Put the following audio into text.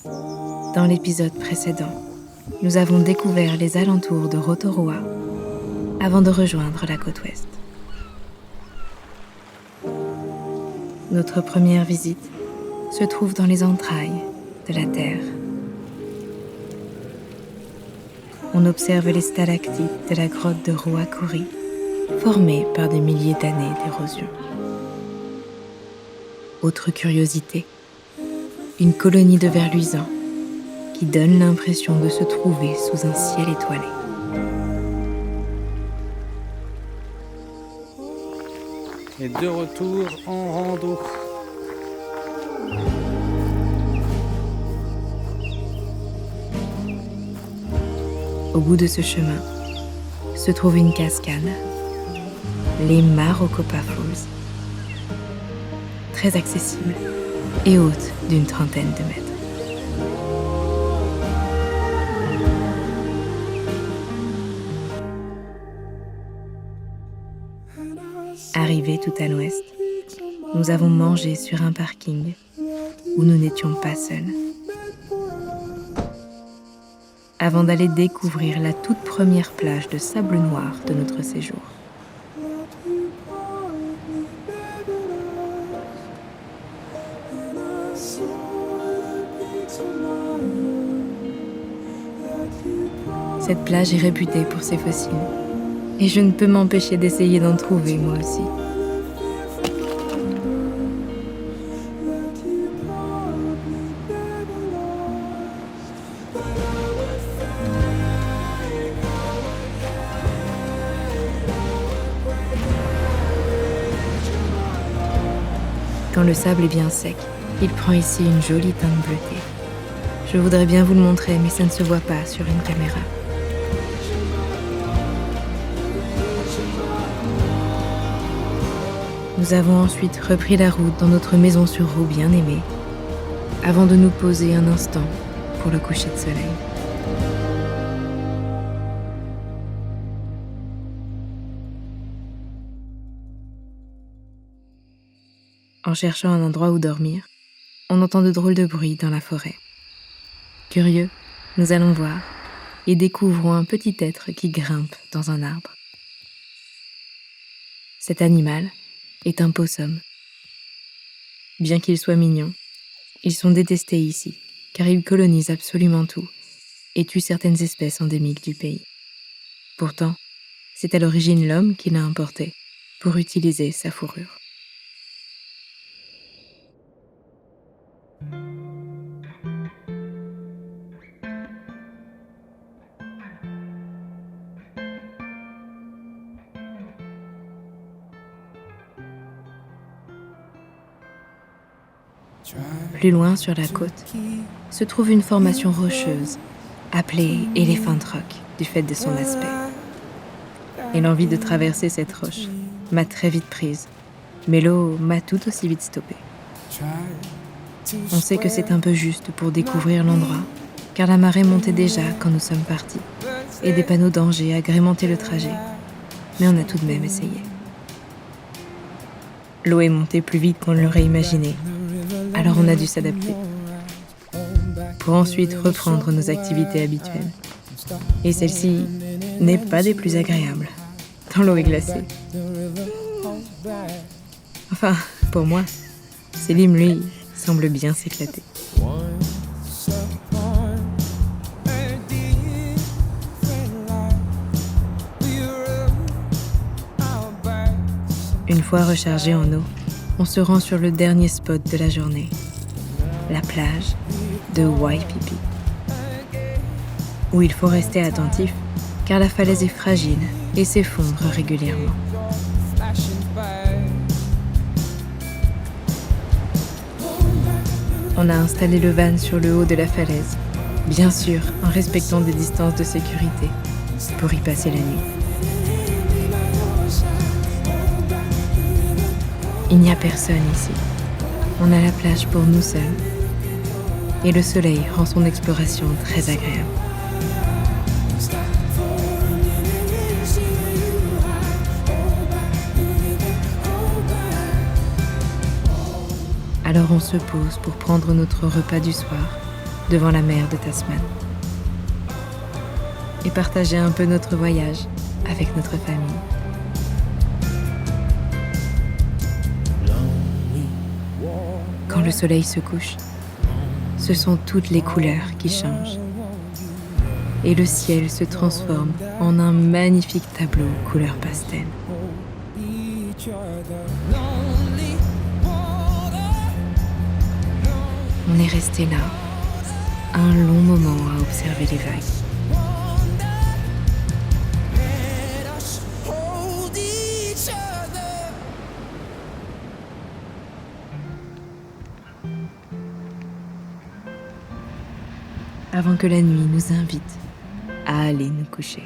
Dans l'épisode précédent, nous avons découvert les alentours de Rotorua avant de rejoindre la côte ouest. Notre première visite se trouve dans les entrailles de la Terre. On observe les stalactites de la grotte de Ruakuri, formées par des milliers d'années d'érosion. Autre curiosité, une colonie de vers luisants qui donne l'impression de se trouver sous un ciel étoilé. Et de retour en rando. Au bout de ce chemin se trouve une cascade, les Marokopa Falls, très accessible et haute d'une trentaine de mètres. Arrivés tout à l'ouest, nous avons mangé sur un parking où nous n'étions pas seuls. Avant d'aller découvrir la toute première plage de sable noir de notre séjour. Cette plage est réputée pour ses fossiles, et je ne peux m'empêcher d'essayer d'en trouver moi aussi. Quand le sable est bien sec, il prend ici une jolie teinte bleutée. Je voudrais bien vous le montrer, mais ça ne se voit pas sur une caméra. Nous avons ensuite repris la route dans notre maison sur roue bien aimée, avant de nous poser un instant pour le coucher de soleil. En cherchant un endroit où dormir, on entend de drôles de bruits dans la forêt. Curieux, nous allons voir et découvrons un petit être qui grimpe dans un arbre. Cet animal est un possum. Bien qu'ils soient mignons, ils sont détestés ici, car ils colonisent absolument tout et tuent certaines espèces endémiques du pays. Pourtant, c'est à l'origine l'homme qui l'a importé pour utiliser sa fourrure. Plus loin sur la côte, se trouve une formation rocheuse, appelée Elephant Rock du fait de son aspect. Et l'envie de traverser cette roche m'a très vite prise, mais l'eau m'a tout aussi vite stoppée. On sait que c'est un peu juste pour découvrir l'endroit, car la marée montait déjà quand nous sommes partis, et des panneaux danger agrémentaient le trajet, mais on a tout de même essayé. L'eau est montée plus vite qu'on ne l'aurait imaginé, alors on a dû s'adapter, pour ensuite reprendre nos activités habituelles. Et celle-ci n'est pas des plus agréables, tant l'eau est glacée. Enfin, pour moi, Selim, lui, semble bien s'éclater. Une fois rechargé en eau, on se rend sur le dernier spot de la journée, la plage de Waipipi, où il faut rester attentif car la falaise est fragile et s'effondre régulièrement. On a installé le van sur le haut de la falaise, bien sûr en respectant des distances de sécurité, pour y passer la nuit. Il n'y a personne ici. On a la plage pour nous seuls. Et le soleil rend son exploration très agréable. Alors on se pose pour prendre notre repas du soir devant la mer de Tasman. Et partager un peu notre voyage avec notre famille. Quand le soleil se couche, ce sont toutes les couleurs qui changent. Et le ciel se transforme en un magnifique tableau couleur pastel. On est resté là, un long moment à observer les vagues. Avant que la nuit nous invite à aller nous coucher.